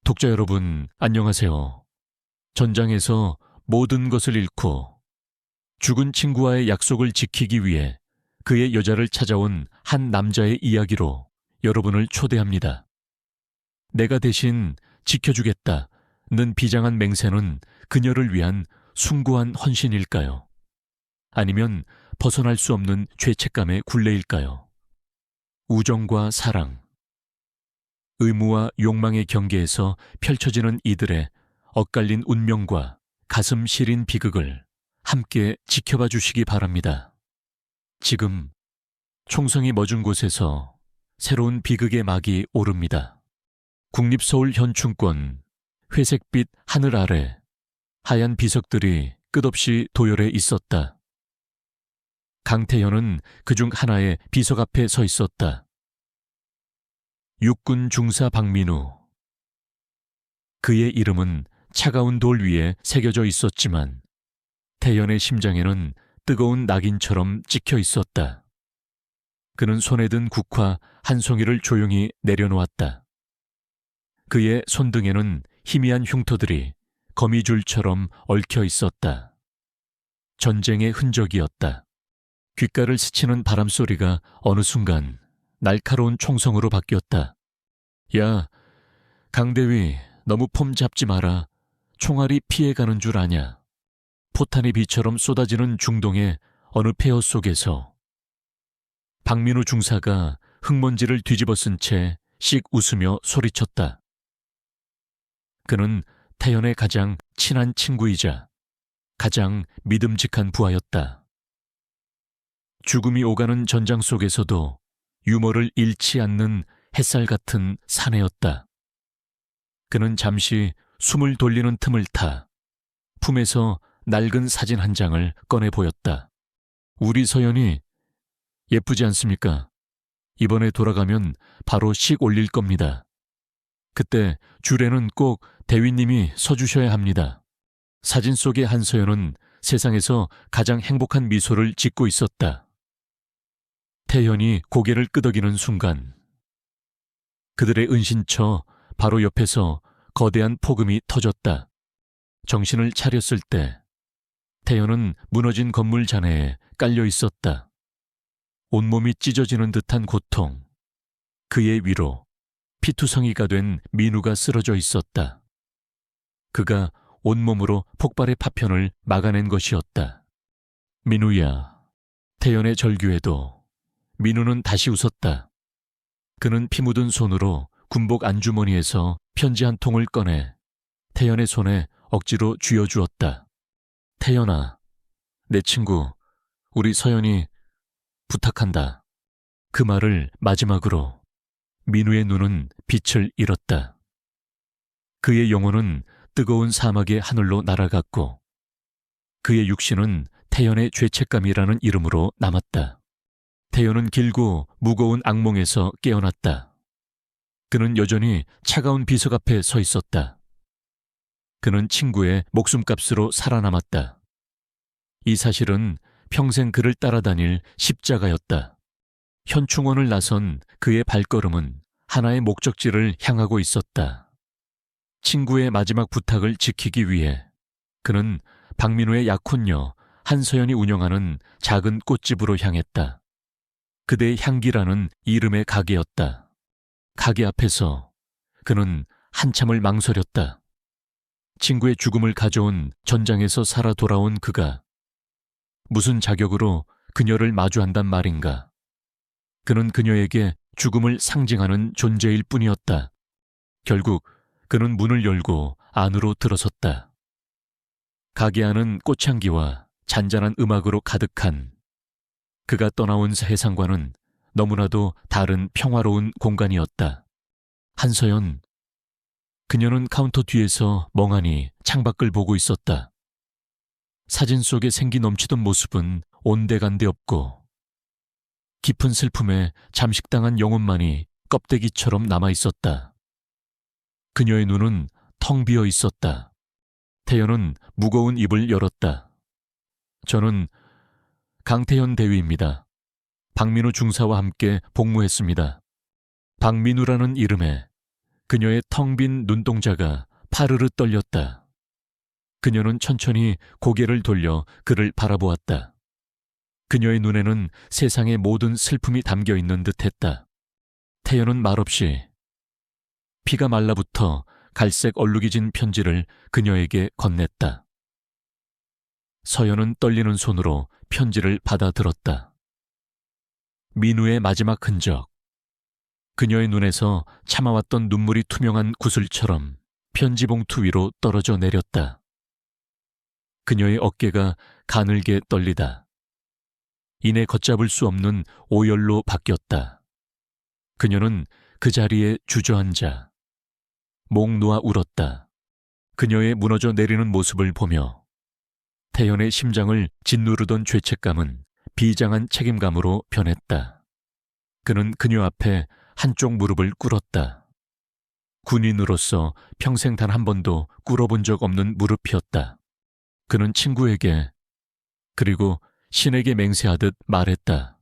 독자 여러분, 안녕하세요. 전장에서 모든 것을 잃고 죽은 친구와의 약속을 지키기 위해 그의 여자를 찾아온 한 남자의 이야기로 여러분을 초대합니다. 내가 대신 지켜주겠다는 비장한 맹세는 그녀를 위한 숭고한 헌신일까요? 아니면 벗어날 수 없는 죄책감의 굴레일까요? 우정과 사랑, 의무와 욕망의 경계에서 펼쳐지는 이들의 엇갈린 운명과 가슴 시린 비극을 함께 지켜봐 주시기 바랍니다. 지금 총성이 멎은 곳에서 새로운 비극의 막이 오릅니다. 국립서울현충권 회색빛 하늘 아래 하얀 비석들이 끝없이 도열해 있었다. 강태현은 그중 하나의 비석 앞에 서 있었다. 육군 중사 박민우. 그의 이름은 차가운 돌 위에 새겨져 있었지만 태연의 심장에는 뜨거운 낙인처럼 찍혀 있었다. 그는 손에 든 국화 한 송이를 조용히 내려놓았다. 그의 손등에는 희미한 흉터들이 거미줄처럼 얽혀 있었다. 전쟁의 흔적이었다. 귓가를 스치는 바람소리가 어느 순간 날카로운 총성으로 바뀌었다. 야, 강대위, 너무 폼 잡지 마라. 총알이 피해가는 줄 아냐. 포탄이 비처럼 쏟아지는 중동의 어느 폐허 속에서 박민우 중사가 흙먼지를 뒤집어 쓴 채 씩 웃으며 소리쳤다. 그는 태연의 가장 친한 친구이자 가장 믿음직한 부하였다. 죽음이 오가는 전장 속에서도 유머를 잃지 않는 햇살 같은 사내였다. 그는 잠시 숨을 돌리는 틈을 타 품에서 낡은 사진 한 장을 꺼내 보였다. 우리 서연이 예쁘지 않습니까? 이번에 돌아가면 바로 식 올릴 겁니다. 그때 줄에는 꼭 대위님이 서주셔야 합니다. 사진 속의 한서연은 세상에서 가장 행복한 미소를 짓고 있었다. 태연이 고개를 끄덕이는 순간 그들의 은신처 바로 옆에서 거대한 폭음이 터졌다. 정신을 차렸을 때 태연은 무너진 건물 잔해에 깔려 있었다. 온몸이 찢어지는 듯한 고통, 그의 위로 피투성이가 된 민우가 쓰러져 있었다. 그가 온몸으로 폭발의 파편을 막아낸 것이었다. 민우야. 태연의 절규에도 민우는 다시 웃었다. 그는 피 묻은 손으로 군복 안주머니에서 편지 한 통을 꺼내 태연의 손에 억지로 쥐어주었다. 태연아, 내 친구, 우리 서연이 부탁한다. 그 말을 마지막으로 민우의 눈은 빛을 잃었다. 그의 영혼은 뜨거운 사막의 하늘로 날아갔고 그의 육신은 태연의 죄책감이라는 이름으로 남았다. 태연은 길고 무거운 악몽에서 깨어났다. 그는 여전히 차가운 비석 앞에 서 있었다. 그는 친구의 목숨값으로 살아남았다. 이 사실은 평생 그를 따라다닐 십자가였다. 현충원을 나선 그의 발걸음은 하나의 목적지를 향하고 있었다. 친구의 마지막 부탁을 지키기 위해 그는 박민우의 약혼녀 한서연이 운영하는 작은 꽃집으로 향했다. 그대의 향기라는 이름의 가게였다. 가게 앞에서 그는 한참을 망설였다. 친구의 죽음을 가져온 전장에서 살아 돌아온 그가 무슨 자격으로 그녀를 마주한단 말인가. 그는 그녀에게 죽음을 상징하는 존재일 뿐이었다. 결국 그는 문을 열고 안으로 들어섰다. 가게 안은 꽃향기와 잔잔한 음악으로 가득한 그가 떠나온 세상과는 너무나도 다른 평화로운 공간이었다. 한서연. 그녀는 카운터 뒤에서 멍하니 창밖을 보고 있었다. 사진 속에 생기 넘치던 모습은 온데간데 없고 깊은 슬픔에 잠식당한 영혼만이 껍데기처럼 남아있었다. 그녀의 눈은 텅 비어 있었다. 태연은 무거운 입을 열었다. 저는 강태현 대위입니다. 박민우 중사와 함께 복무했습니다. 박민우라는 이름에 그녀의 텅 빈 눈동자가 파르르 떨렸다. 그녀는 천천히 고개를 돌려 그를 바라보았다. 그녀의 눈에는 세상의 모든 슬픔이 담겨 있는 듯했다. 태연은 말없이 피가 말라붙어 갈색 얼룩이 진 편지를 그녀에게 건넸다. 서연은 떨리는 손으로 편지를 받아들었다. 민우의 마지막 흔적. 그녀의 눈에서 참아왔던 눈물이 투명한 구슬처럼 편지 봉투 위로 떨어져 내렸다. 그녀의 어깨가 가늘게 떨리다. 이내 걷잡을 수 없는 오열로 바뀌었다. 그녀는 그 자리에 주저앉아 목 놓아 울었다. 그녀의 무너져 내리는 모습을 보며 태연의 심장을 짓누르던 죄책감은 비장한 책임감으로 변했다. 그는 그녀 앞에 한쪽 무릎을 꿇었다. 군인으로서 평생 단 한 번도 꿇어본 적 없는 무릎이었다. 그는 친구에게 그리고 신에게 맹세하듯 말했다.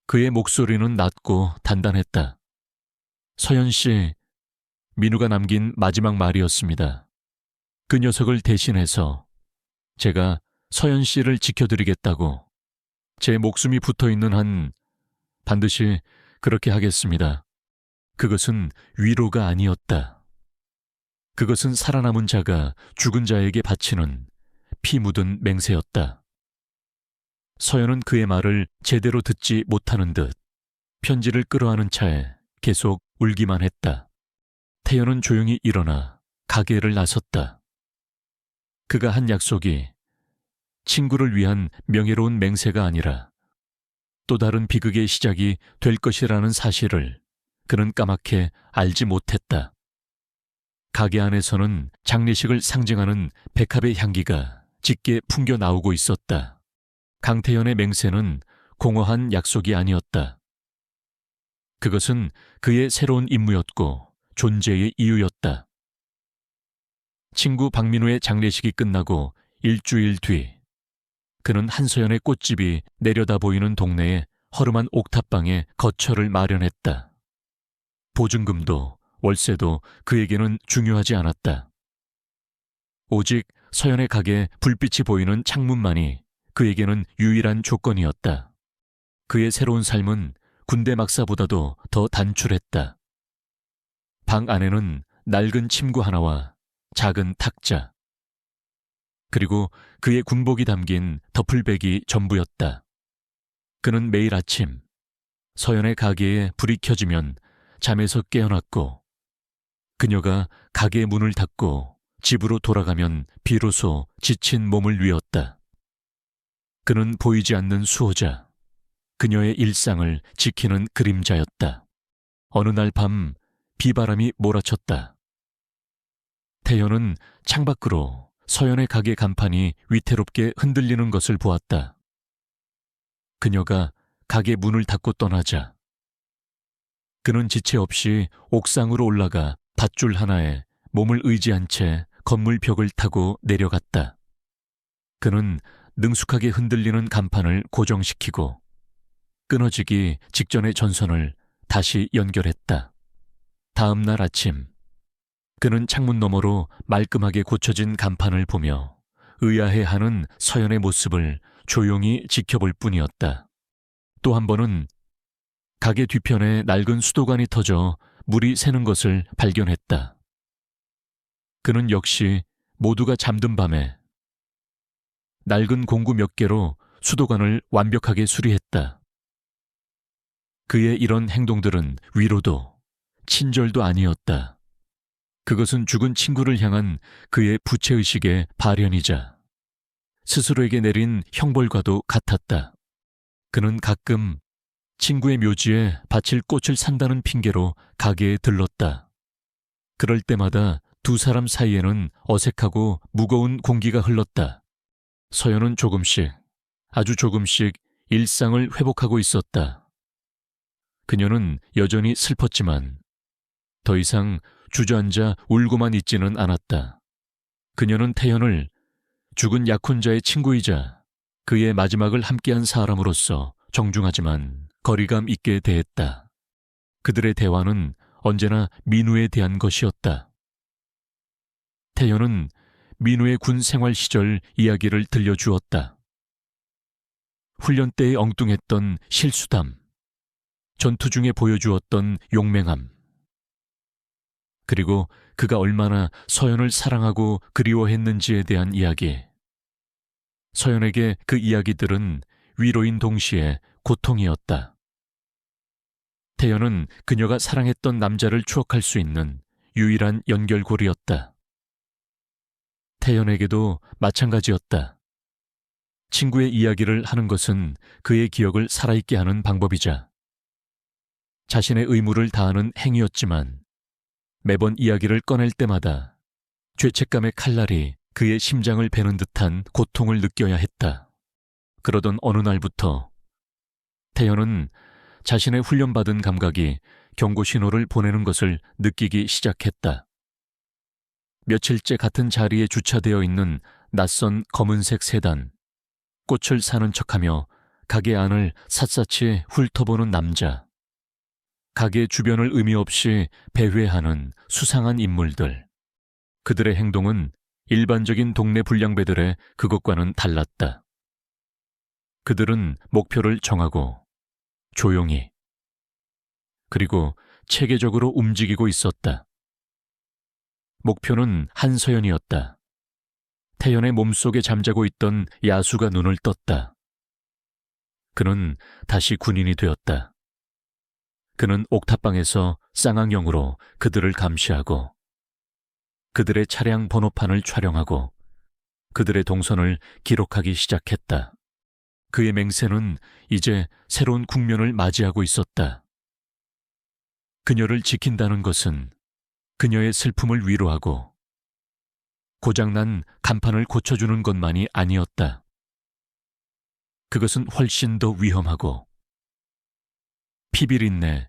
그의 목소리는 낮고 단단했다. 서연 씨, 민우가 남긴 마지막 말이었습니다. 그 녀석을 대신해서 제가 서연 씨를 지켜드리겠다고 제 목숨이 붙어있는 한 반드시 그렇게 하겠습니다. 그것은 위로가 아니었다. 그것은 살아남은 자가 죽은 자에게 바치는 피 묻은 맹세였다. 서연은 그의 말을 제대로 듣지 못하는 듯 편지를 끌어안은 차에 계속 울기만 했다. 태연은 조용히 일어나 가게를 나섰다. 그가 한 약속이 친구를 위한 명예로운 맹세가 아니라 또 다른 비극의 시작이 될 것이라는 사실을 그는 까맣게 알지 못했다. 가게 안에서는 장례식을 상징하는 백합의 향기가 짙게 풍겨 나오고 있었다. 강태연의 맹세는 공허한 약속이 아니었다. 그것은 그의 새로운 임무였고 존재의 이유였다. 친구 박민우의 장례식이 끝나고 일주일 뒤 그는 한서연의 꽃집이 내려다 보이는 동네에 허름한 옥탑방에 거처를 마련했다. 보증금도 월세도 그에게는 중요하지 않았다. 오직 서연의 가게 불빛이 보이는 창문만이 그에게는 유일한 조건이었다. 그의 새로운 삶은 군대 막사보다도 더 단출했다. 방 안에는 낡은 침구 하나와 작은 탁자, 그리고 그의 군복이 담긴 더플백이 전부였다. 그는 매일 아침 서연의 가게에 불이 켜지면 잠에서 깨어났고 그녀가 가게 문을 닫고 집으로 돌아가면 비로소 지친 몸을 뉘었다. 그는 보이지 않는 수호자, 그녀의 일상을 지키는 그림자였다. 어느 날 밤 비바람이 몰아쳤다. 태연은 창밖으로 서연의 가게 간판이 위태롭게 흔들리는 것을 보았다. 그녀가 가게 문을 닫고 떠나자 그는 지체 없이 옥상으로 올라가 밧줄 하나에 몸을 의지한 채 건물 벽을 타고 내려갔다. 그는 능숙하게 흔들리는 간판을 고정시키고 끊어지기 직전의 전선을 다시 연결했다. 다음 날 아침 그는 창문 너머로 말끔하게 고쳐진 간판을 보며 의아해하는 서연의 모습을 조용히 지켜볼 뿐이었다. 또 한 번은 가게 뒤편에 낡은 수도관이 터져 물이 새는 것을 발견했다. 그는 역시 모두가 잠든 밤에 낡은 공구 몇 개로 수도관을 완벽하게 수리했다. 그의 이런 행동들은 위로도 친절도 아니었다. 그것은 죽은 친구를 향한 그의 부채의식의 발현이자 스스로에게 내린 형벌과도 같았다. 그는 가끔 친구의 묘지에 바칠 꽃을 산다는 핑계로 가게에 들렀다. 그럴 때마다 두 사람 사이에는 어색하고 무거운 공기가 흘렀다. 서연은 조금씩, 아주 조금씩 일상을 회복하고 있었다. 그녀는 여전히 슬펐지만 더 이상 주저앉아 울고만 있지는 않았다. 그녀는 태연을 죽은 약혼자의 친구이자 그의 마지막을 함께한 사람으로서 정중하지만 거리감 있게 대했다. 그들의 대화는 언제나 민우에 대한 것이었다. 태연은 민우의 군 생활 시절 이야기를 들려주었다. 훈련 때의 엉뚱했던 실수담, 전투 중에 보여주었던 용맹함, 그리고 그가 얼마나 서연을 사랑하고 그리워했는지에 대한 이야기. 서연에게 그 이야기들은 위로인 동시에 고통이었다. 태연은 그녀가 사랑했던 남자를 추억할 수 있는 유일한 연결고리였다. 태연에게도 마찬가지였다. 친구의 이야기를 하는 것은 그의 기억을 살아있게 하는 방법이자 자신의 의무를 다하는 행위였지만 매번 이야기를 꺼낼 때마다 죄책감의 칼날이 그의 심장을 베는 듯한 고통을 느껴야 했다. 그러던 어느 날부터 태연은 자신의 훈련받은 감각이 경고 신호를 보내는 것을 느끼기 시작했다. 며칠째 같은 자리에 주차되어 있는 낯선 검은색 세단, 꽃을 사는 척하며 가게 안을 샅샅이 훑어보는 남자, 가게 주변을 의미 없이 배회하는 수상한 인물들. 그들의 행동은 일반적인 동네 불량배들의 그것과는 달랐다. 그들은 목표를 정하고 조용히 그리고 체계적으로 움직이고 있었다. 목표는 한서연이었다. 태연의 몸속에 잠자고 있던 야수가 눈을 떴다. 그는 다시 군인이 되었다. 그는 옥탑방에서 쌍앙용으로 그들을 감시하고 그들의 차량 번호판을 촬영하고 그들의 동선을 기록하기 시작했다. 그의 맹세는 이제 새로운 국면을 맞이하고 있었다. 그녀를 지킨다는 것은 그녀의 슬픔을 위로하고 고장난 간판을 고쳐주는 것만이 아니었다. 그것은 훨씬 더 위험하고 피비린내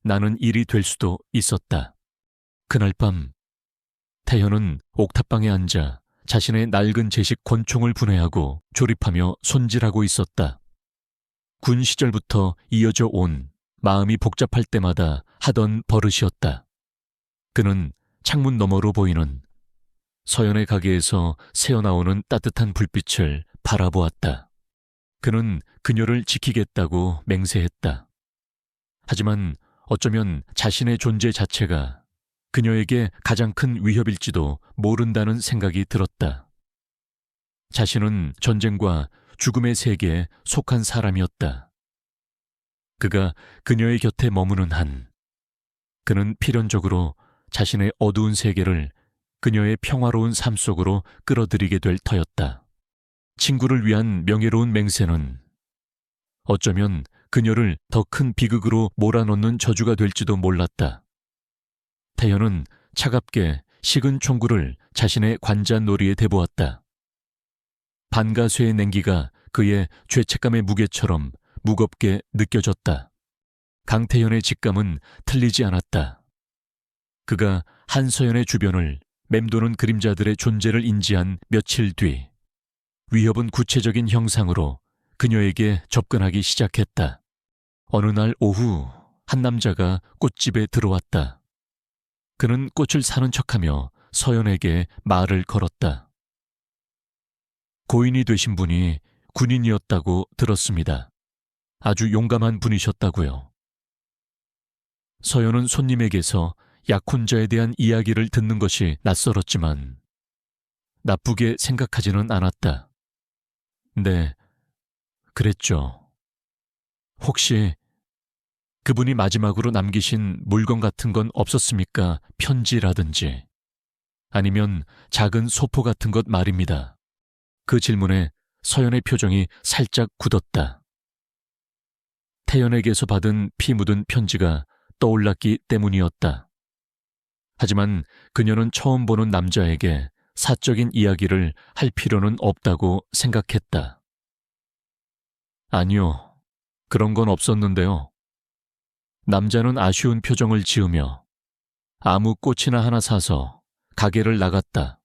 나는 일이 될 수도 있었다. 그날 밤 태현은 옥탑방에 앉아 자신의 낡은 제식 권총을 분해하고 조립하며 손질하고 있었다. 군 시절부터 이어져 온 마음이 복잡할 때마다 하던 버릇이었다. 그는 창문 너머로 보이는 서연의 가게에서 새어나오는 따뜻한 불빛을 바라보았다. 그는 그녀를 지키겠다고 맹세했다. 하지만 어쩌면 자신의 존재 자체가 그녀에게 가장 큰 위협일지도 모른다는 생각이 들었다. 자신은 전쟁과 죽음의 세계에 속한 사람이었다. 그가 그녀의 곁에 머무는 한, 그는 필연적으로 자신의 어두운 세계를 그녀의 평화로운 삶 속으로 끌어들이게 될 터였다. 친구를 위한 명예로운 맹세는 어쩌면 그녀를 더 큰 비극으로 몰아넣는 저주가 될지도 몰랐다. 태연은 차갑게 식은 총구를 자신의 관자놀이에 대보았다. 반가쇠의 냉기가 그의 죄책감의 무게처럼 무겁게 느껴졌다. 강태연의 직감은 틀리지 않았다. 그가 한서연의 주변을 맴도는 그림자들의 존재를 인지한 며칠 뒤, 위협은 구체적인 형상으로 그녀에게 접근하기 시작했다. 어느 날 오후 한 남자가 꽃집에 들어왔다. 그는 꽃을 사는 척하며 서연에게 말을 걸었다. 고인이 되신 분이 군인이었다고 들었습니다. 아주 용감한 분이셨다고요. 서연은 손님에게서 약혼자에 대한 이야기를 듣는 것이 낯설었지만 나쁘게 생각하지는 않았다. 네, 그랬죠. 혹시 그분이 마지막으로 남기신 물건 같은 건 없었습니까? 편지라든지 아니면 작은 소포 같은 것 말입니다. 그 질문에 서연의 표정이 살짝 굳었다. 태연에게서 받은 피 묻은 편지가 떠올랐기 때문이었다. 하지만 그녀는 처음 보는 남자에게 사적인 이야기를 할 필요는 없다고 생각했다. 아니요, 그런 건 없었는데요. 남자는 아쉬운 표정을 지으며 아무 꽃이나 하나 사서 가게를 나갔다.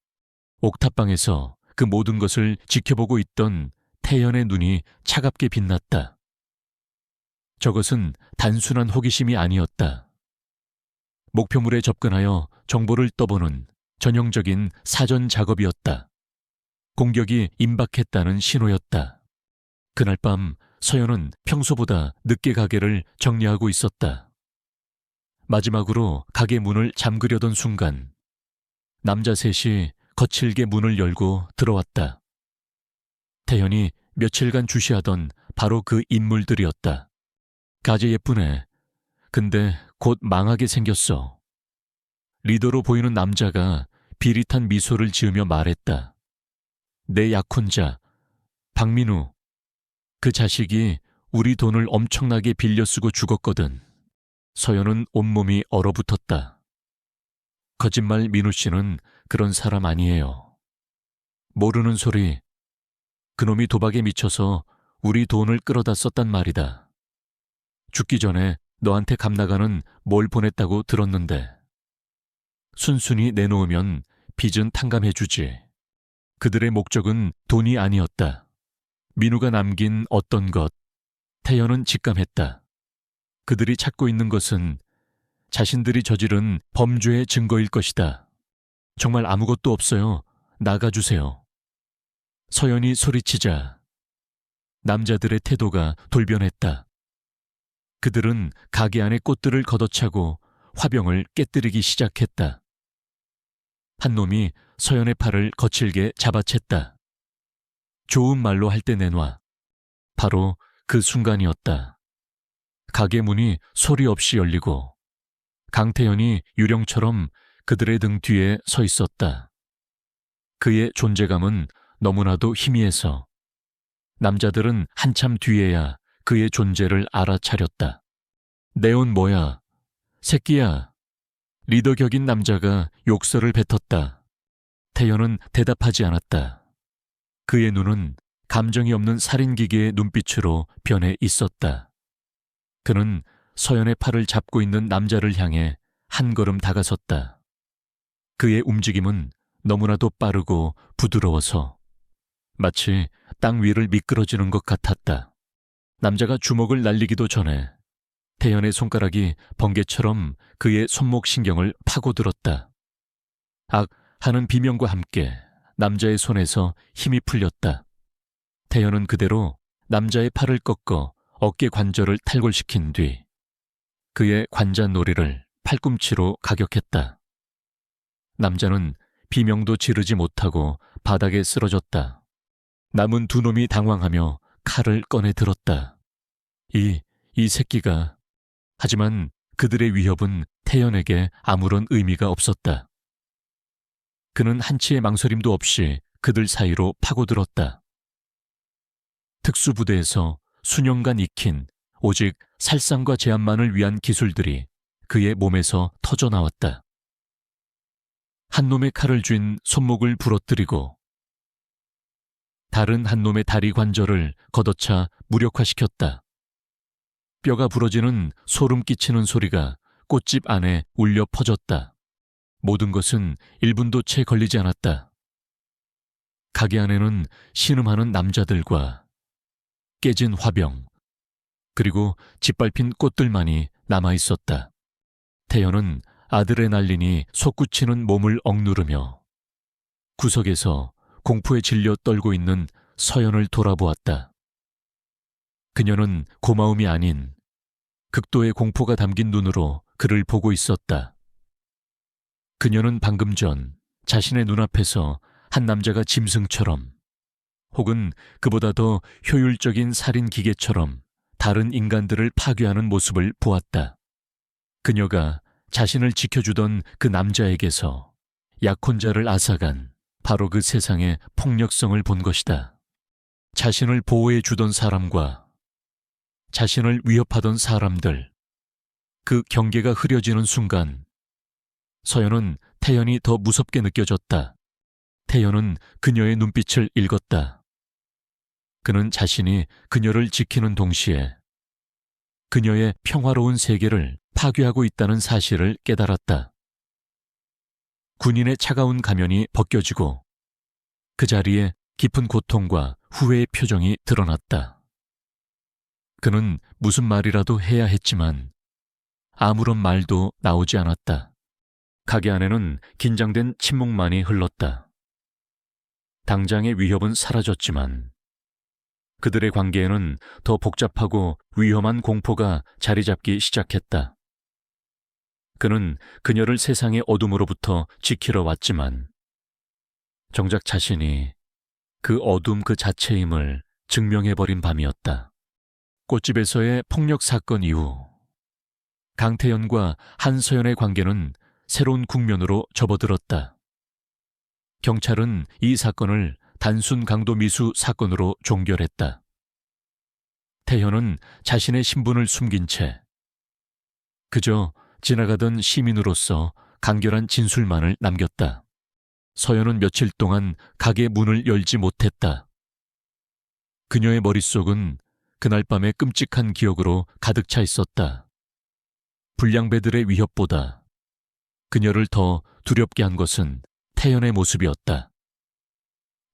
옥탑방에서 그 모든 것을 지켜보고 있던 태연의 눈이 차갑게 빛났다. 저것은 단순한 호기심이 아니었다. 목표물에 접근하여 정보를 떠보는 전형적인 사전 작업이었다. 공격이 임박했다는 신호였다. 그날 밤 서연은 평소보다 늦게 가게를 정리하고 있었다. 마지막으로 가게 문을 잠그려던 순간 남자 셋이 거칠게 문을 열고 들어왔다. 태연이 며칠간 주시하던 바로 그 인물들이었다. 가재 예쁘네. 근데 곧 망하게 생겼어. 리더로 보이는 남자가 비릿한 미소를 지으며 말했다. 내 약혼자, 박민우. 그 자식이 우리 돈을 엄청나게 빌려 쓰고 죽었거든. 서연은 온몸이 얼어붙었다. 거짓말 민우 씨는 그런 사람 아니에요. 모르는 소리. 그놈이 도박에 미쳐서 우리 돈을 끌어다 썼단 말이다. 죽기 전에 너한테 감나가는 뭘 보냈다고 들었는데. 순순히 내놓으면 빚은 탕감해주지. 그들의 목적은 돈이 아니었다. 민우가 남긴 어떤 것, 태연은 직감했다. 그들이 찾고 있는 것은 자신들이 저지른 범죄의 증거일 것이다. 정말 아무것도 없어요. 나가주세요. 서연이 소리치자 남자들의 태도가 돌변했다. 그들은 가게 안의 꽃들을 걷어차고 화병을 깨뜨리기 시작했다. 한 놈이 서연의 팔을 거칠게 잡아챘다. 좋은 말로 할 때 내놔. 바로 그 순간이었다. 가게 문이 소리 없이 열리고 강태현이 유령처럼 그들의 등 뒤에 서 있었다. 그의 존재감은 너무나도 희미해서 남자들은 한참 뒤에야 그의 존재를 알아차렸다. 내 옷 뭐야? 새끼야. 리더 격인 남자가 욕설을 뱉었다. 태연은 대답하지 않았다. 그의 눈은 감정이 없는 살인기계의 눈빛으로 변해 있었다. 그는 서연의 팔을 잡고 있는 남자를 향해 한 걸음 다가섰다. 그의 움직임은 너무나도 빠르고 부드러워서 마치 땅 위를 미끄러지는 것 같았다. 남자가 주먹을 날리기도 전에 태연의 손가락이 번개처럼 그의 손목 신경을 파고들었다. 악 하는 비명과 함께 남자의 손에서 힘이 풀렸다. 태연은 그대로 남자의 팔을 꺾어 어깨 관절을 탈골시킨 뒤 그의 관자놀이를 팔꿈치로 가격했다. 남자는 비명도 지르지 못하고 바닥에 쓰러졌다. 남은 두 놈이 당황하며 칼을 꺼내 들었다. 이 새끼가. 하지만 그들의 위협은 태연에게 아무런 의미가 없었다. 그는 한치의 망설임도 없이 그들 사이로 파고들었다. 특수부대에서 수년간 익힌 오직 살상과 제압만을 위한 기술들이 그의 몸에서 터져나왔다. 한 놈의 칼을 쥔 손목을 부러뜨리고 다른 한 놈의 다리 관절을 걷어차 무력화시켰다. 뼈가 부러지는 소름 끼치는 소리가 꽃집 안에 울려 퍼졌다. 모든 것은 1분도 채 걸리지 않았다. 가게 안에는 신음하는 남자들과 깨진 화병, 그리고 짓밟힌 꽃들만이 남아있었다. 태연은 아드레날린이 솟구치는 몸을 억누르며 구석에서 공포에 질려 떨고 있는 서연을 돌아보았다. 그녀는 고마움이 아닌 극도의 공포가 담긴 눈으로 그를 보고 있었다. 그녀는 방금 전 자신의 눈앞에서 한 남자가 짐승처럼 혹은 그보다 더 효율적인 살인 기계처럼 다른 인간들을 파괴하는 모습을 보았다. 그녀가 자신을 지켜주던 그 남자에게서 약혼자를 앗아간 바로 그 세상의 폭력성을 본 것이다. 자신을 보호해 주던 사람과 자신을 위협하던 사람들, 그 경계가 흐려지는 순간 서연은 태연이 더 무섭게 느껴졌다. 태연은 그녀의 눈빛을 읽었다. 그는 자신이 그녀를 지키는 동시에 그녀의 평화로운 세계를 파괴하고 있다는 사실을 깨달았다. 군인의 차가운 가면이 벗겨지고 그 자리에 깊은 고통과 후회의 표정이 드러났다. 그는 무슨 말이라도 해야 했지만 아무런 말도 나오지 않았다. 가게 안에는 긴장된 침묵만이 흘렀다. 당장의 위협은 사라졌지만 그들의 관계에는 더 복잡하고 위험한 공포가 자리 잡기 시작했다. 그는 그녀를 세상의 어둠으로부터 지키러 왔지만 정작 자신이 그 어둠 그 자체임을 증명해버린 밤이었다. 꽃집에서의 폭력 사건 이후 강태현과 한서연의 관계는 새로운 국면으로 접어들었다. 경찰은 이 사건을 단순 강도미수 사건으로 종결했다. 태현은 자신의 신분을 숨긴 채 그저 지나가던 시민으로서 간결한 진술만을 남겼다. 서연은 며칠 동안 가게 문을 열지 못했다. 그녀의 머릿속은 그날 밤의 끔찍한 기억으로 가득 차 있었다. 불량배들의 위협보다 그녀를 더 두렵게 한 것은 태연의 모습이었다.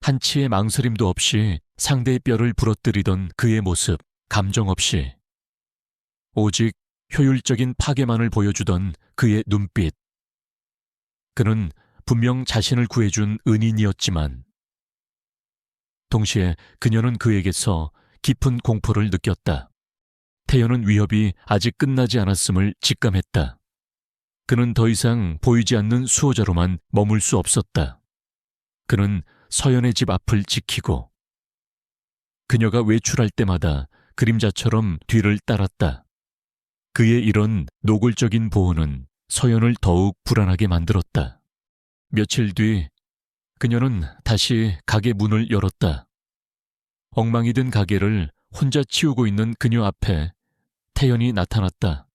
한치의 망설임도 없이 상대의 뼈를 부러뜨리던 그의 모습, 감정 없이 오직 효율적인 파괴만을 보여주던 그의 눈빛. 그는 분명 자신을 구해준 은인이었지만 동시에 그녀는 그에게서 깊은 공포를 느꼈다. 태연은 위협이 아직 끝나지 않았음을 직감했다. 그는 더 이상 보이지 않는 수호자로만 머물 수 없었다. 그는 서연의 집 앞을 지키고 그녀가 외출할 때마다 그림자처럼 뒤를 따랐다. 그의 이런 노골적인 보호는 서연을 더욱 불안하게 만들었다. 며칠 뒤 그녀는 다시 가게 문을 열었다. 엉망이 든 가게를 혼자 치우고 있는 그녀 앞에 태연이 나타났다.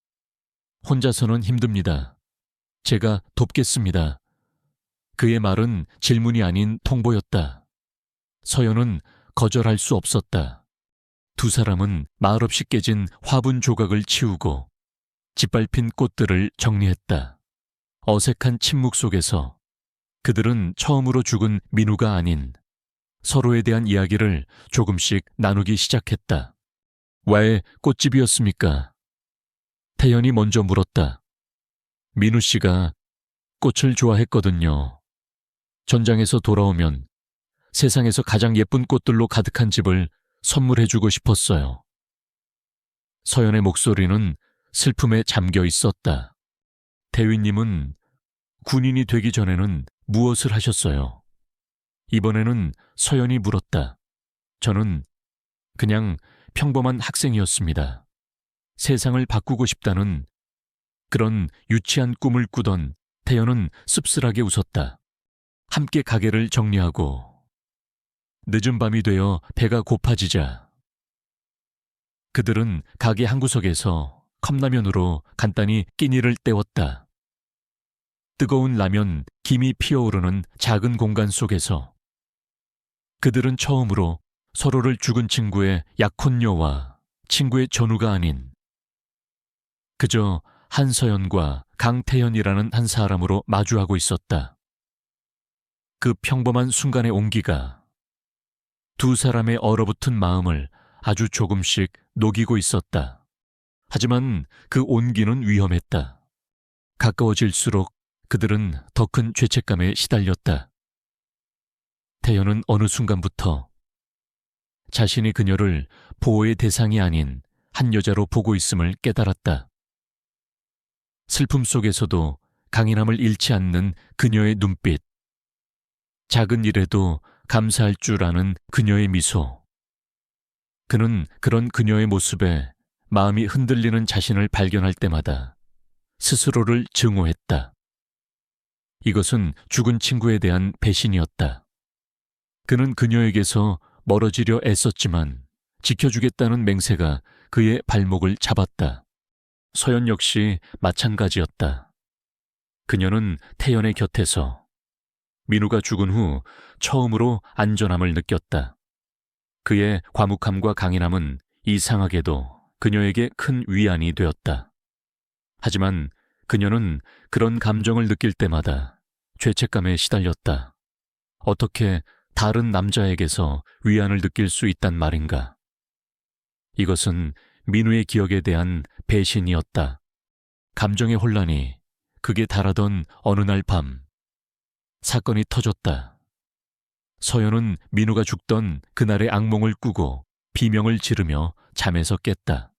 혼자서는 힘듭니다. 제가 돕겠습니다. 그의 말은 질문이 아닌 통보였다. 서연은 거절할 수 없었다. 두 사람은 말없이 깨진 화분 조각을 치우고 짓밟힌 꽃들을 정리했다. 어색한 침묵 속에서 그들은 처음으로 죽은 민우가 아닌 서로에 대한 이야기를 조금씩 나누기 시작했다. 왜 꽃집이었습니까? 태연이 먼저 물었다. 민우 씨가 꽃을 좋아했거든요. 전장에서 돌아오면 세상에서 가장 예쁜 꽃들로 가득한 집을 선물해주고 싶었어요. 서연의 목소리는 슬픔에 잠겨 있었다. 대위님은 군인이 되기 전에는 무엇을 하셨어요? 이번에는 서연이 물었다. 저는 그냥 평범한 학생이었습니다. 세상을 바꾸고 싶다는 그런 유치한 꿈을 꾸던 태연은 씁쓸하게 웃었다. 함께 가게를 정리하고 늦은 밤이 되어 배가 고파지자 그들은 가게 한구석에서 컵라면으로 간단히 끼니를 때웠다. 뜨거운 라면, 김이 피어오르는 작은 공간 속에서 그들은 처음으로 서로를 죽은 친구의 약혼녀와 친구의 전우가 아닌 그저 한서연과 강태현이라는 한 사람으로 마주하고 있었다. 그 평범한 순간의 온기가 두 사람의 얼어붙은 마음을 아주 조금씩 녹이고 있었다. 하지만 그 온기는 위험했다. 가까워질수록 그들은 더 큰 죄책감에 시달렸다. 태연은 어느 순간부터 자신이 그녀를 보호의 대상이 아닌 한 여자로 보고 있음을 깨달았다. 슬픔 속에서도 강인함을 잃지 않는 그녀의 눈빛, 작은 일에도 감사할 줄 아는 그녀의 미소. 그는 그런 그녀의 모습에 마음이 흔들리는 자신을 발견할 때마다 스스로를 증오했다. 이것은 죽은 친구에 대한 배신이었다. 그는 그녀에게서 멀어지려 애썼지만 지켜주겠다는 맹세가 그의 발목을 잡았다. 서연 역시 마찬가지였다. 그녀는 태연의 곁에서 민우가 죽은 후 처음으로 안전함을 느꼈다. 그의 과묵함과 강인함은 이상하게도 그녀에게 큰 위안이 되었다. 하지만 그녀는 그런 감정을 느낄 때마다 죄책감에 시달렸다. 어떻게 다른 남자에게서 위안을 느낄 수 있단 말인가? 이것은 민우의 기억에 대한 배신이었다. 감정의 혼란이 극에 달하던 어느 날 밤, 사건이 터졌다. 서연은 민우가 죽던 그날의 악몽을 꾸고 비명을 지르며 잠에서 깼다.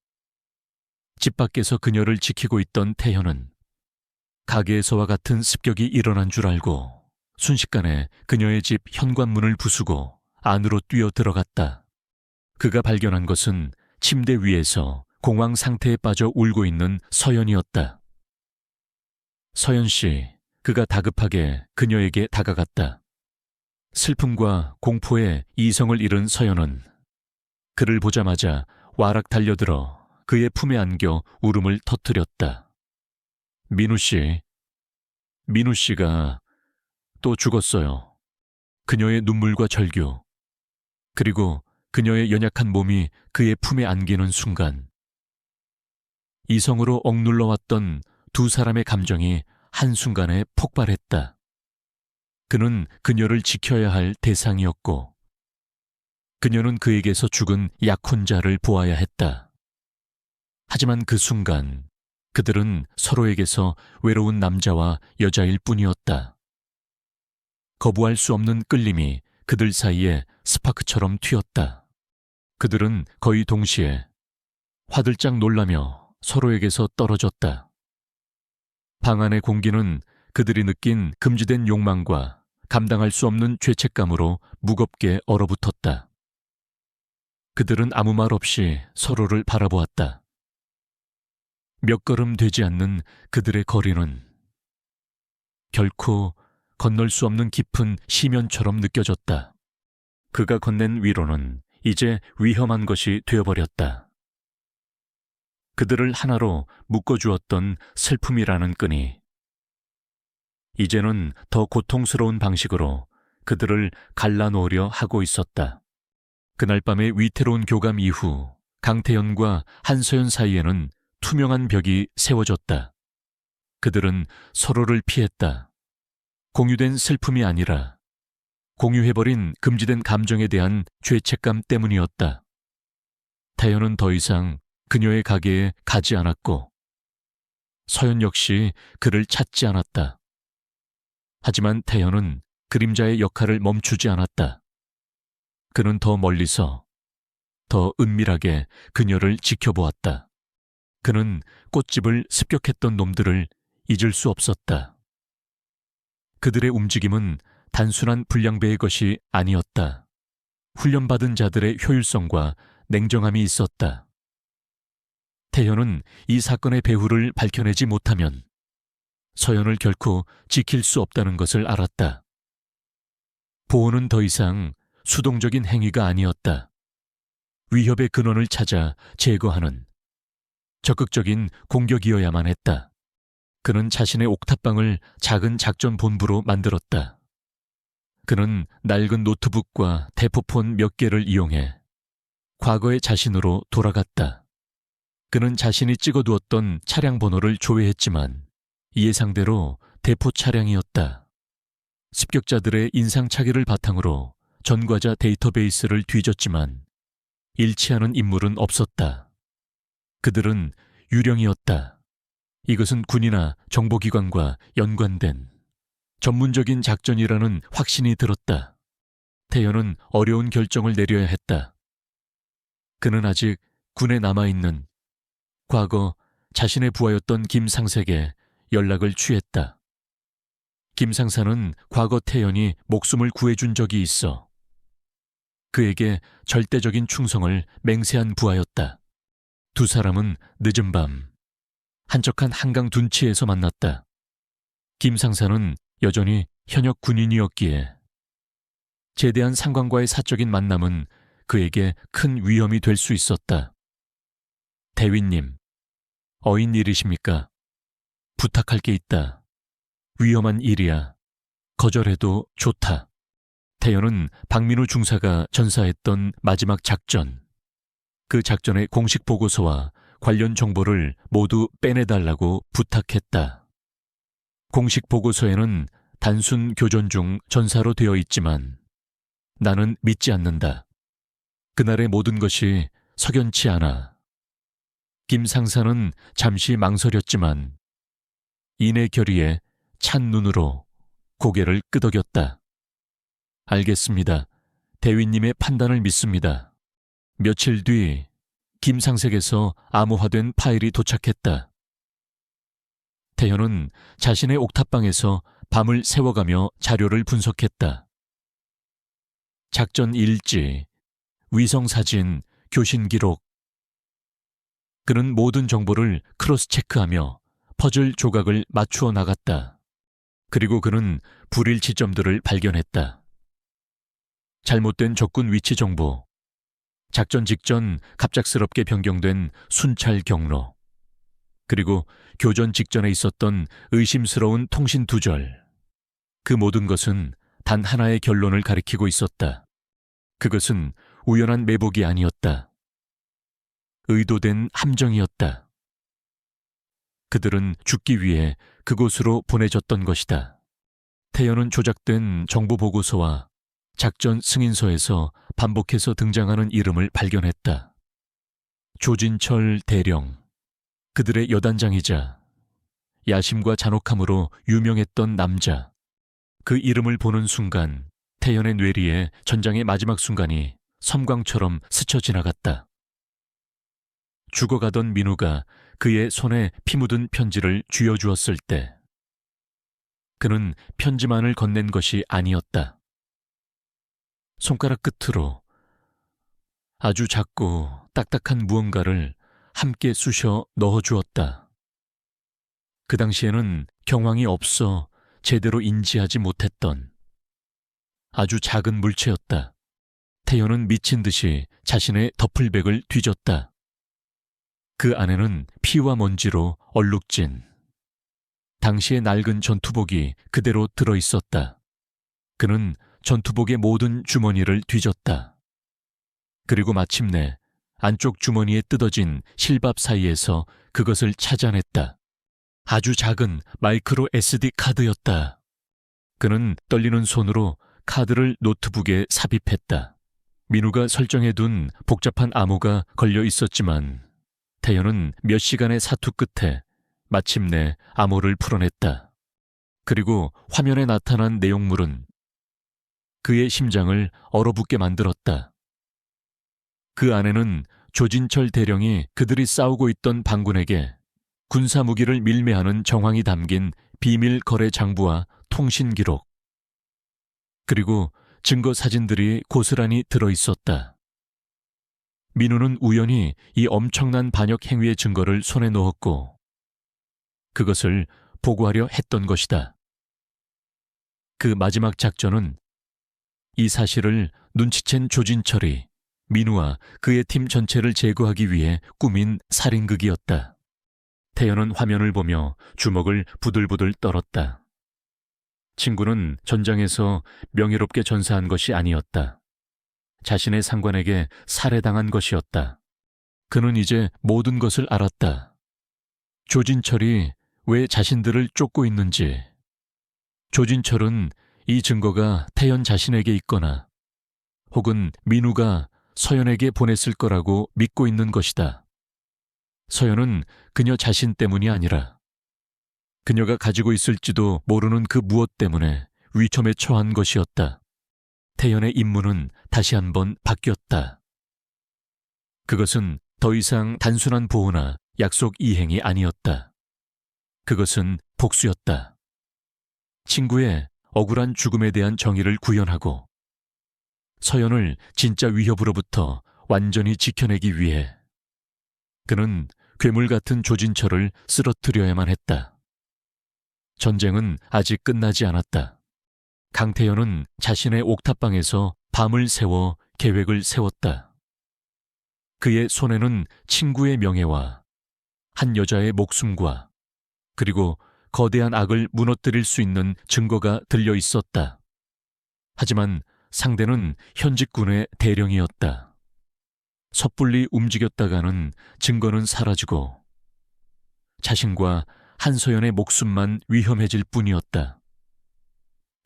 집 밖에서 그녀를 지키고 있던 태현은 가게에서와 같은 습격이 일어난 줄 알고 순식간에 그녀의 집 현관문을 부수고 안으로 뛰어 들어갔다. 그가 발견한 것은 침대 위에서 공황 상태에 빠져 울고 있는 서연이었다. 서연 씨, 그가 다급하게 그녀에게 다가갔다. 슬픔과 공포에 이성을 잃은 서연은 그를 보자마자 와락 달려들어 그의 품에 안겨 울음을 터뜨렸다. 민우 씨, 민우 씨가 또 죽었어요. 그녀의 눈물과 절규, 그리고 그녀의 연약한 몸이 그의 품에 안기는 순간 이성으로 억눌러왔던 두 사람의 감정이 한순간에 폭발했다. 그는 그녀를 지켜야 할 대상이었고 그녀는 그에게서 죽은 약혼자를 보아야 했다. 하지만 그 순간 그들은 서로에게서 외로운 남자와 여자일 뿐이었다. 거부할 수 없는 끌림이 그들 사이에 스파크처럼 튀었다. 그들은 거의 동시에 화들짝 놀라며 서로에게서 떨어졌다. 방 안의 공기는 그들이 느낀 금지된 욕망과 감당할 수 없는 죄책감으로 무겁게 얼어붙었다. 그들은 아무 말 없이 서로를 바라보았다. 몇 걸음 되지 않는 그들의 거리는 결코 건널 수 없는 깊은 시면처럼 느껴졌다. 그가 건넨 위로는 이제 위험한 것이 되어버렸다. 그들을 하나로 묶어주었던 슬픔이라는 끈이 이제는 더 고통스러운 방식으로 그들을 갈라놓으려 하고 있었다. 그날 밤의 위태로운 교감 이후 강태현과 한서연 사이에는 투명한 벽이 세워졌다. 그들은 서로를 피했다. 공유된 슬픔이 아니라 공유해버린 금지된 감정에 대한 죄책감 때문이었다. 태연은 더 이상 그녀의 가게에 가지 않았고 서연 역시 그를 찾지 않았다. 하지만 태연은 그림자의 역할을 멈추지 않았다. 그는 더 멀리서 더 은밀하게 그녀를 지켜보았다. 그는 꽃집을 습격했던 놈들을 잊을 수 없었다. 그들의 움직임은 단순한 불량배의 것이 아니었다. 훈련받은 자들의 효율성과 냉정함이 있었다. 태현은 이 사건의 배후를 밝혀내지 못하면 서연을 결코 지킬 수 없다는 것을 알았다. 보호는 더 이상 수동적인 행위가 아니었다. 위협의 근원을 찾아 제거하는 적극적인 공격이어야만 했다. 그는 자신의 옥탑방을 작은 작전 본부로 만들었다. 그는 낡은 노트북과 대포폰 몇 개를 이용해 과거의 자신으로 돌아갔다. 그는 자신이 찍어두었던 차량 번호를 조회했지만 예상대로 대포 차량이었다. 습격자들의 인상착의를 바탕으로 전과자 데이터베이스를 뒤졌지만 일치하는 인물은 없었다. 그들은 유령이었다. 이것은 군이나 정보기관과 연관된 전문적인 작전이라는 확신이 들었다. 태연은 어려운 결정을 내려야 했다. 그는 아직 군에 남아있는 과거 자신의 부하였던 김상색에 연락을 취했다. 김상사는 과거 태연이 목숨을 구해준 적이 있어 그에게 절대적인 충성을 맹세한 부하였다. 두 사람은 늦은 밤 한적한 한강 둔치에서 만났다. 김상사는 여전히 현역 군인이었기에 제대한 상관과의 사적인 만남은 그에게 큰 위험이 될 수 있었다. 대위님, 어인 일이십니까? 부탁할 게 있다. 위험한 일이야. 거절해도 좋다. 태연은 박민우 중사가 전사했던 마지막 작전, 그 작전의 공식 보고서와 관련 정보를 모두 빼내달라고 부탁했다. 공식 보고서에는 단순 교전 중 전사로 되어 있지만 나는 믿지 않는다. 그날의 모든 것이 석연치 않아. 김 상사는 잠시 망설였지만 인의 결의에 찬 눈으로 고개를 끄덕였다. 알겠습니다. 대위님의 판단을 믿습니다. 며칠 뒤 김상색에서 암호화된 파일이 도착했다. 태현은 자신의 옥탑방에서 밤을 새워가며 자료를 분석했다. 작전 일지, 위성사진, 교신 기록. 그는 모든 정보를 크로스 체크하며 퍼즐 조각을 맞추어 나갔다. 그리고 그는 불일치점들을 발견했다. 잘못된 적군 위치 정보, 작전 직전 갑작스럽게 변경된 순찰 경로, 그리고 교전 직전에 있었던 의심스러운 통신 두절. 그 모든 것은 단 하나의 결론을 가리키고 있었다. 그것은 우연한 매복이 아니었다. 의도된 함정이었다. 그들은 죽기 위해 그곳으로 보내졌던 것이다. 태연은 조작된 정보 보고서와 작전 승인서에서 반복해서 등장하는 이름을 발견했다. 조진철 대령, 그들의 여단장이자 야심과 잔혹함으로 유명했던 남자. 그 이름을 보는 순간 태연의 뇌리에 전장의 마지막 순간이 섬광처럼 스쳐 지나갔다. 죽어가던 민우가 그의 손에 피 묻은 편지를 쥐어주었을 때 그는 편지만을 건넨 것이 아니었다. 손가락 끝으로 아주 작고 딱딱한 무언가를 함께 쑤셔 넣어주었다. 그 당시에는 경황이 없어 제대로 인지하지 못했던 아주 작은 물체였다. 태연은 미친 듯이 자신의 더플백을 뒤졌다. 그 안에는 피와 먼지로 얼룩진 당시의 낡은 전투복이 그대로 들어있었다. 그는 전투복의 모든 주머니를 뒤졌다. 그리고 마침내 안쪽 주머니에 뜯어진 실밥 사이에서 그것을 찾아냈다. 아주 작은 마이크로 SD 카드였다. 그는 떨리는 손으로 카드를 노트북에 삽입했다. 민우가 설정해둔 복잡한 암호가 걸려 있었지만 태연은 몇 시간의 사투 끝에 마침내 암호를 풀어냈다. 그리고 화면에 나타난 내용물은 그의 심장을 얼어붙게 만들었다. 그 안에는 조진철 대령이 그들이 싸우고 있던 반군에게 군사무기를 밀매하는 정황이 담긴 비밀 거래 장부와 통신 기록, 그리고 증거 사진들이 고스란히 들어있었다. 민우는 우연히 이 엄청난 반역 행위의 증거를 손에 넣었고 그것을 보고하려 했던 것이다. 그 마지막 작전은 이 사실을 눈치챈 조진철이 민우와 그의 팀 전체를 제거하기 위해 꾸민 살인극이었다. 태연은 화면을 보며 주먹을 부들부들 떨었다. 친구는 전장에서 명예롭게 전사한 것이 아니었다. 자신의 상관에게 살해당한 것이었다. 그는 이제 모든 것을 알았다. 조진철이 왜 자신들을 쫓고 있는지, 조진철은 이 증거가 태연 자신에게 있거나 혹은 민우가 서연에게 보냈을 거라고 믿고 있는 것이다. 서연은 그녀 자신 때문이 아니라 그녀가 가지고 있을지도 모르는 그 무엇 때문에 위험에 처한 것이었다. 태연의 임무는 다시 한번 바뀌었다. 그것은 더 이상 단순한 보호나 약속 이행이 아니었다. 그것은 복수였다. 친구의 억울한 죽음에 대한 정의를 구현하고 서연을 진짜 위협으로부터 완전히 지켜내기 위해 그는 괴물 같은 조진철을 쓰러뜨려야만 했다. 전쟁은 아직 끝나지 않았다. 강태현은 자신의 옥탑방에서 밤을 새워 계획을 세웠다. 그의 손에는 친구의 명예와 한 여자의 목숨과 그리고 거대한 악을 무너뜨릴 수 있는 증거가 들려 있었다. 하지만 상대는 현직군의 대령이었다. 섣불리 움직였다가는 증거는 사라지고 자신과 한서연의 목숨만 위험해질 뿐이었다.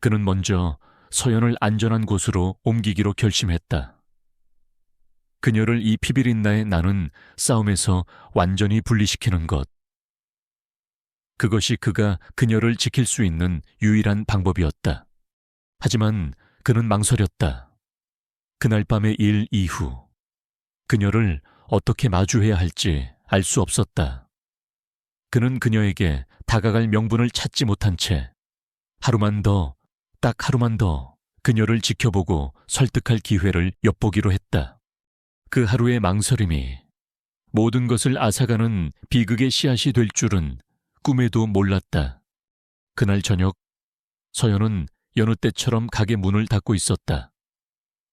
그는 먼저 서연을 안전한 곳으로 옮기기로 결심했다. 그녀를 이 피비린나의 나는 싸움에서 완전히 분리시키는 것. 그것이 그가 그녀를 지킬 수 있는 유일한 방법이었다. 하지만 그는 망설였다. 그날 밤의 일 이후 그녀를 어떻게 마주해야 할지 알 수 없었다. 그는 그녀에게 다가갈 명분을 찾지 못한 채 하루만 더, 딱 하루만 더 그녀를 지켜보고 설득할 기회를 엿보기로 했다. 그 하루의 망설임이 모든 것을 앗아가는 비극의 씨앗이 될 줄은 꿈에도 몰랐다. 그날 저녁 서연은 여느 때처럼 가게 문을 닫고 있었다.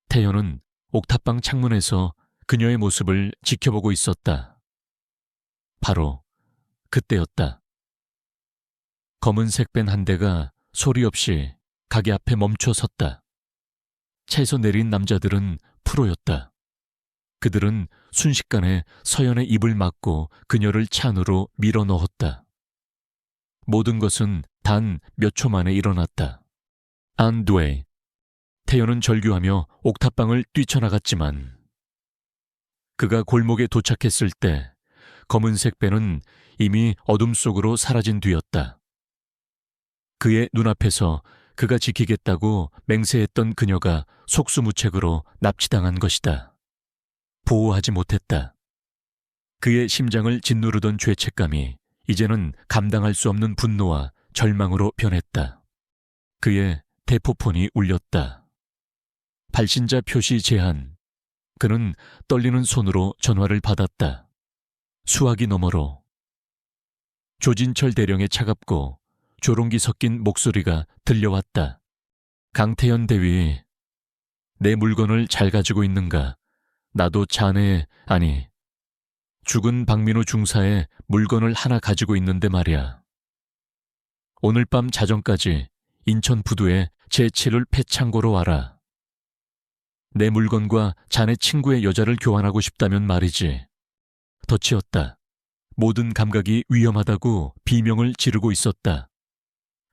태연은 옥탑방 창문에서 그녀의 모습을 지켜보고 있었다. 바로 그때였다. 검은색 밴 한 대가 소리 없이 가게 앞에 멈춰 섰다. 차에서 내린 남자들은 프로였다. 그들은 순식간에 서연의 입을 막고 그녀를 차 안으로 밀어 넣었다. 모든 것은 단 몇 초 만에 일어났다. 안 돼. 태연은 절규하며 옥탑방을 뛰쳐나갔지만 그가 골목에 도착했을 때 검은색 배는 이미 어둠 속으로 사라진 뒤였다. 그의 눈앞에서 그가 지키겠다고 맹세했던 그녀가 속수무책으로 납치당한 것이다. 보호하지 못했다. 그의 심장을 짓누르던 죄책감이 이제는 감당할 수 없는 분노와 절망으로 변했다. 그의 대포폰이 울렸다. 발신자 표시 제한. 그는 떨리는 손으로 전화를 받았다. 수화기 너머로 조진철 대령의 차갑고 조롱기 섞인 목소리가 들려왔다. 강태현 대위, 내 물건을 잘 가지고 있는가? 나도 자네, 아니, 죽은 박민우 중사의 물건을 하나 가지고 있는데 말이야. 오늘 밤 자정까지 인천 부두에 제7을 폐창고로 와라. 내 물건과 자네 친구의 여자를 교환하고 싶다면 말이지. 덧치었다. 모든 감각이 위험하다고 비명을 지르고 있었다.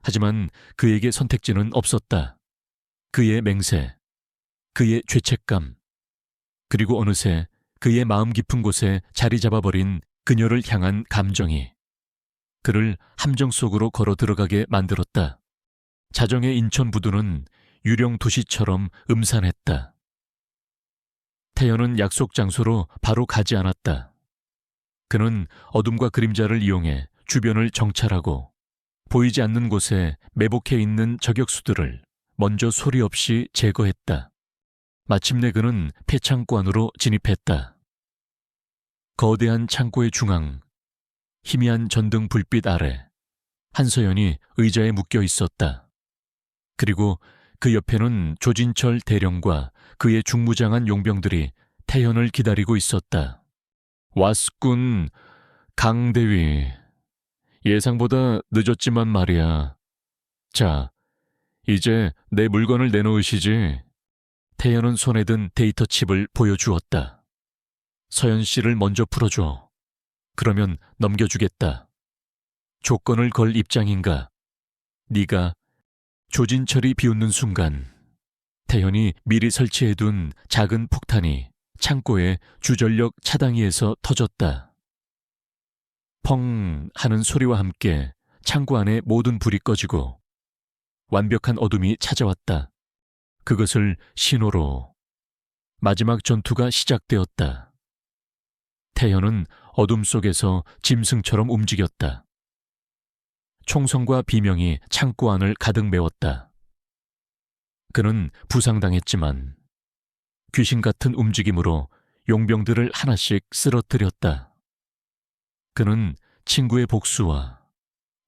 하지만 그에게 선택지는 없었다. 그의 맹세, 그의 죄책감, 그리고 어느새 그의 마음 깊은 곳에 자리 잡아버린 그녀를 향한 감정이 그를 함정 속으로 걸어 들어가게 만들었다. 자정의 인천 부두는 유령 도시처럼 음산했다. 태연은 약속 장소로 바로 가지 않았다. 그는 어둠과 그림자를 이용해 주변을 정찰하고 보이지 않는 곳에 매복해 있는 저격수들을 먼저 소리 없이 제거했다. 마침내 그는 폐창고 안으로 진입했다. 거대한 창고의 중앙, 희미한 전등 불빛 아래 한서연이 의자에 묶여 있었다. 그리고 그 옆에는 조진철 대령과 그의 중무장한 용병들이 태연을 기다리고 있었다. 왔군, 강대위. 예상보다 늦었지만 말이야. 자, 이제 내 물건을 내놓으시지. 태연은 손에 든 데이터 칩을 보여주었다. 서연 씨를 먼저 풀어줘. 그러면 넘겨주겠다. 조건을 걸 입장인가? 네가 조진철이 비웃는 순간 태연이 미리 설치해둔 작은 폭탄이 창고의 주전력 차단기에서 터졌다. 펑 하는 소리와 함께 창고 안의 모든 불이 꺼지고 완벽한 어둠이 찾아왔다. 그것을 신호로 마지막 전투가 시작되었다. 태연은 어둠 속에서 짐승처럼 움직였다. 총성과 비명이 창고 안을 가득 메웠다. 그는 부상당했지만 귀신 같은 움직임으로 용병들을 하나씩 쓰러뜨렸다. 그는 친구의 복수와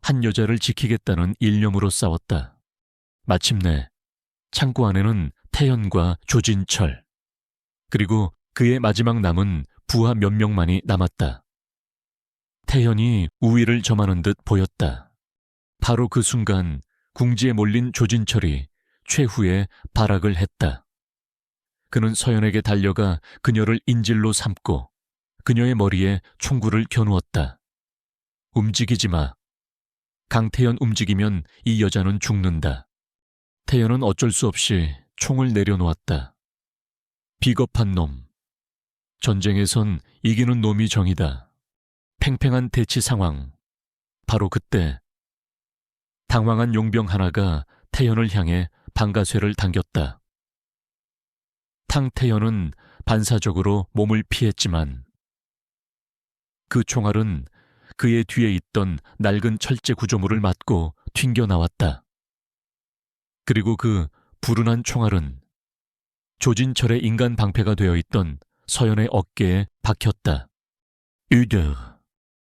한 여자를 지키겠다는 일념으로 싸웠다. 마침내 창고 안에는 태연과 조진철, 그리고 그의 마지막 남은 부하 몇 명만이 남았다. 태연이 우위를 점하는 듯 보였다. 바로 그 순간 궁지에 몰린 조진철이 최후의 발악을 했다. 그는 서연에게 달려가 그녀를 인질로 삼고 그녀의 머리에 총구를 겨누었다. 움직이지 마. 강태연 움직이면 이 여자는 죽는다. 태연은 어쩔 수 없이 총을 내려놓았다. 비겁한 놈. 전쟁에선 이기는 놈이 정이다. 팽팽한 대치 상황. 바로 그때 당황한 용병 하나가 태연을 향해 방가쇠를 당겼다. 탕태연은 반사적으로 몸을 피했지만 그 총알은 그의 뒤에 있던 낡은 철제 구조물을 맞고 튕겨나왔다. 그리고 그 불운한 총알은 조진철의 인간 방패가 되어 있던 서연의 어깨에 박혔다. 으드!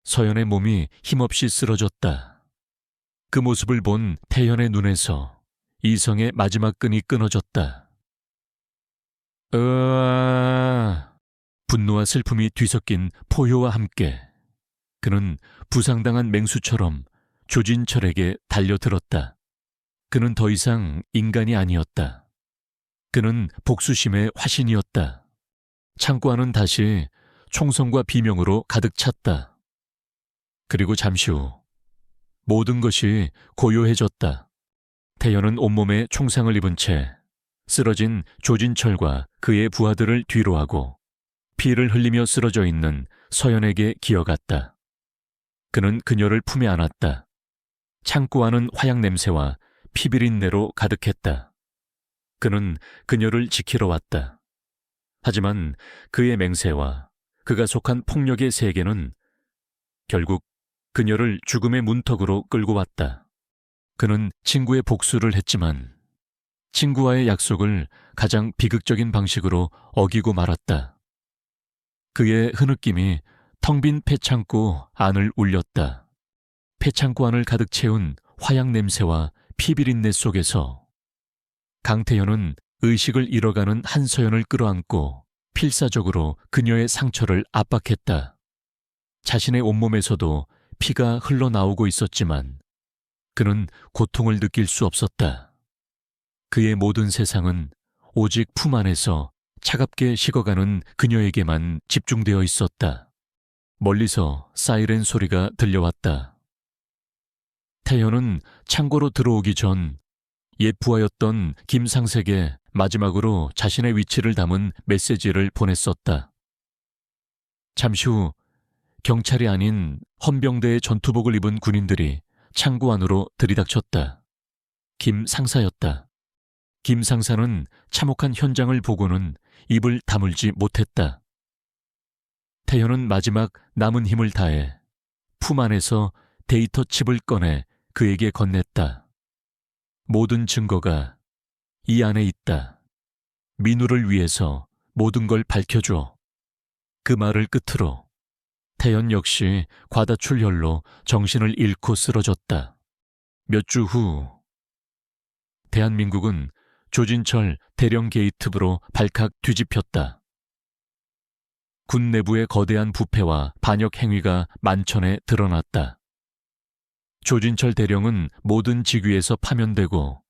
서연의 몸이 힘없이 쓰러졌다. 그 모습을 본 태연의 눈에서 이성의 마지막 끈이 끊어졌다. 분노와 슬픔이 뒤섞인 포효와 함께 그는 부상당한 맹수처럼 조진철에게 달려들었다. 그는 더 이상 인간이 아니었다. 그는 복수심의 화신이었다. 창고 안은 다시 총성과 비명으로 가득 찼다. 그리고 잠시 후 모든 것이 고요해졌다. 태연은 온몸에 총상을 입은 채 쓰러진 조진철과 그의 부하들을 뒤로하고 피를 흘리며 쓰러져 있는 서연에게 기어갔다. 그는 그녀를 품에 안았다. 창고 안은 화약 냄새와 피비린내로 가득했다. 그는 그녀를 지키러 왔다. 하지만 그의 맹세와 그가 속한 폭력의 세계는 결국 그녀를 죽음의 문턱으로 끌고 왔다. 그는 친구의 복수를 했지만 친구와의 약속을 가장 비극적인 방식으로 어기고 말았다. 그의 흐느낌이 텅 빈 폐창고 안을 울렸다. 폐창고 안을 가득 채운 화약 냄새와 피비린내 속에서 강태현은 의식을 잃어가는 한서연을 끌어안고 필사적으로 그녀의 상처를 압박했다. 자신의 온몸에서도 피가 흘러나오고 있었지만 그는 고통을 느낄 수 없었다. 그의 모든 세상은 오직 품 안에서 차갑게 식어가는 그녀에게만 집중되어 있었다. 멀리서 사이렌 소리가 들려왔다. 태현은 창고로 들어오기 전 옛 부하였던 김상색에 마지막으로 자신의 위치를 담은 메시지를 보냈었다. 잠시 후 경찰이 아닌 헌병대의 전투복을 입은 군인들이 창고 안으로 들이닥쳤다. 김 상사였다. 김 상사는 참혹한 현장을 보고는 입을 다물지 못했다. 태현은 마지막 남은 힘을 다해 품 안에서 데이터 칩을 꺼내 그에게 건넸다. 모든 증거가 이 안에 있다. 민우를 위해서 모든 걸 밝혀줘. 그 말을 끝으로 태연 역시 과다출혈로 정신을 잃고 쓰러졌다. 몇 주 후 대한민국은 조진철 대령 게이트부로 발칵 뒤집혔다. 군 내부의 거대한 부패와 반역 행위가 만천에 드러났다. 조진철 대령은 모든 직위에서 파면되고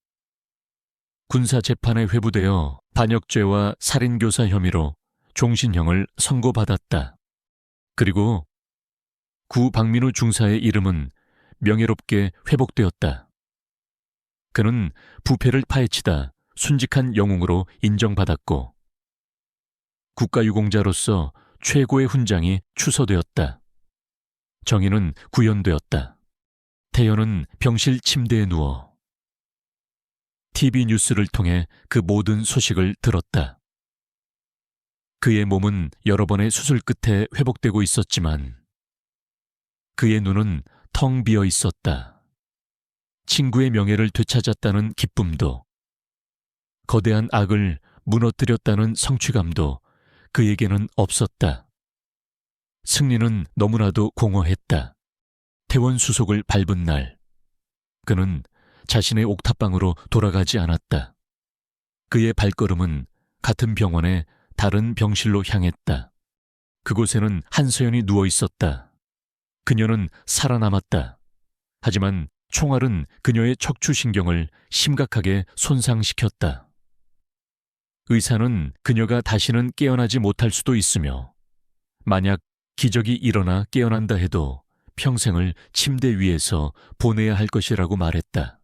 군사재판에 회부되어 반역죄와 살인교사 혐의로 종신형을 선고받았다. 그리고 구 박민우 중사의 이름은 명예롭게 회복되었다. 그는 부패를 파헤치다 순직한 영웅으로 인정받았고 국가유공자로서 최고의 훈장이 추서되었다. 정의는 구현되었다. 태연은 병실 침대에 누워 TV 뉴스를 통해 그 모든 소식을 들었다. 그의 몸은 여러 번의 수술 끝에 회복되고 있었지만 그의 눈은 텅 비어 있었다. 친구의 명예를 되찾았다는 기쁨도 거대한 악을 무너뜨렸다는 성취감도 그에게는 없었다. 승리는 너무나도 공허했다. 태원 수속을 밟은 날, 그는 자신의 옥탑방으로 돌아가지 않았다. 그의 발걸음은 같은 병원의 다른 병실로 향했다. 그곳에는 한서연이 누워 있었다. 그녀는 살아남았다. 하지만 총알은 그녀의 척추신경을 심각하게 손상시켰다. 의사는 그녀가 다시는 깨어나지 못할 수도 있으며 만약 기적이 일어나 깨어난다 해도 평생을 침대 위에서 보내야 할 것이라고 말했다.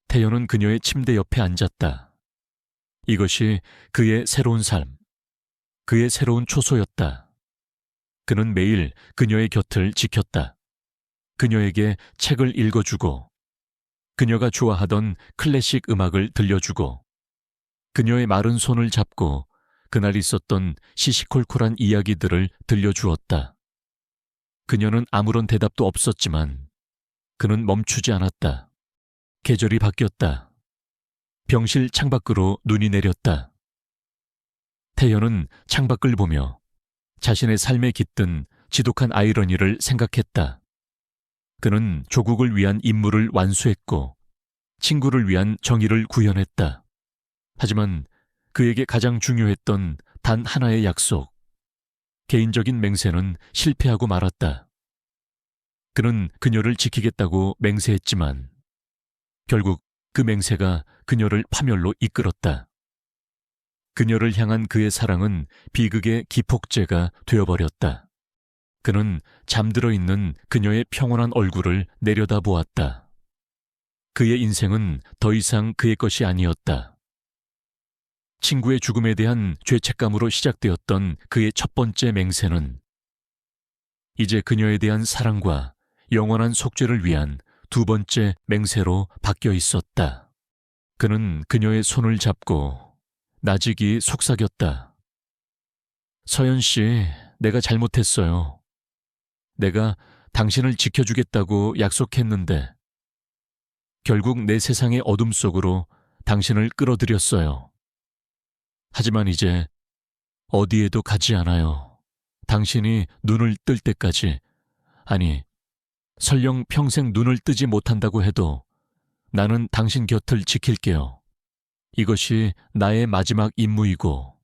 태연은 그녀의 침대 옆에 앉았다. 이것이 그의 새로운 삶, 그의 새로운 초소였다. 그는 매일 그녀의 곁을 지켰다. 그녀에게 책을 읽어주고 그녀가 좋아하던 클래식 음악을 들려주고 그녀의 마른 손을 잡고 그날 있었던 시시콜콜한 이야기들을 들려주었다. 그녀는 아무런 대답도 없었지만 그는 멈추지 않았다. 계절이 바뀌었다. 병실 창밖으로 눈이 내렸다. 태연은 창밖을 보며 자신의 삶에 깃든 지독한 아이러니를 생각했다. 그는 조국을 위한 임무를 완수했고 친구를 위한 정의를 구현했다. 하지만 그에게 가장 중요했던 단 하나의 약속, 개인적인 맹세는 실패하고 말았다. 그는 그녀를 지키겠다고 맹세했지만 결국 그 맹세가 그녀를 파멸로 이끌었다. 그녀를 향한 그의 사랑은 비극의 기폭제가 되어버렸다. 그는 잠들어 있는 그녀의 평온한 얼굴을 내려다보았다. 그의 인생은 더 이상 그의 것이 아니었다. 친구의 죽음에 대한 죄책감으로 시작되었던 그의 첫 번째 맹세는 이제 그녀에 대한 사랑과 영원한 속죄를 위한 두 번째 맹세로 바뀌어 있었다. 그는 그녀의 손을 잡고 나직이 속삭였다. 서연 씨, 내가 잘못했어요. 내가 당신을 지켜주겠다고 약속했는데 결국 내 세상의 어둠 속으로 당신을 끌어들였어요. 하지만 이제 어디에도 가지 않아요. 당신이 눈을 뜰 때까지, 아니, 설령 평생 눈을 뜨지 못한다고 해도 나는 당신 곁을 지킬게요. 이것이 나의 마지막 임무이고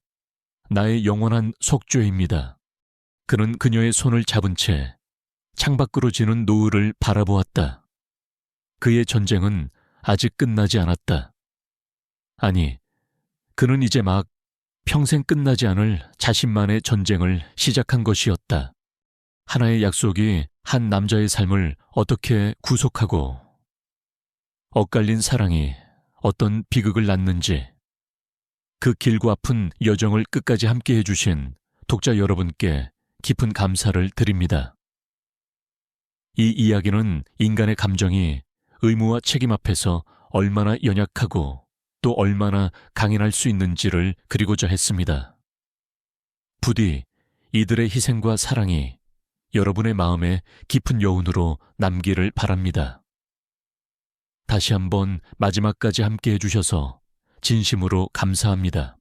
나의 영원한 속죄입니다. 그는 그녀의 손을 잡은 채 창밖으로 지는 노을을 바라보았다. 그의 전쟁은 아직 끝나지 않았다. 아니, 그는 이제 막 평생 끝나지 않을 자신만의 전쟁을 시작한 것이었다. 하나의 약속이 한 남자의 삶을 어떻게 구속하고 엇갈린 사랑이 어떤 비극을 낳는지 그 길고 아픈 여정을 끝까지 함께 해주신 독자 여러분께 깊은 감사를 드립니다. 이 이야기는 인간의 감정이 의무와 책임 앞에서 얼마나 연약하고 또 얼마나 강인할 수 있는지를 그리고자 했습니다. 부디 이들의 희생과 사랑이 여러분의 마음에 깊은 여운으로 남기를 바랍니다. 다시 한번 마지막까지 함께 해주셔서 진심으로 감사합니다.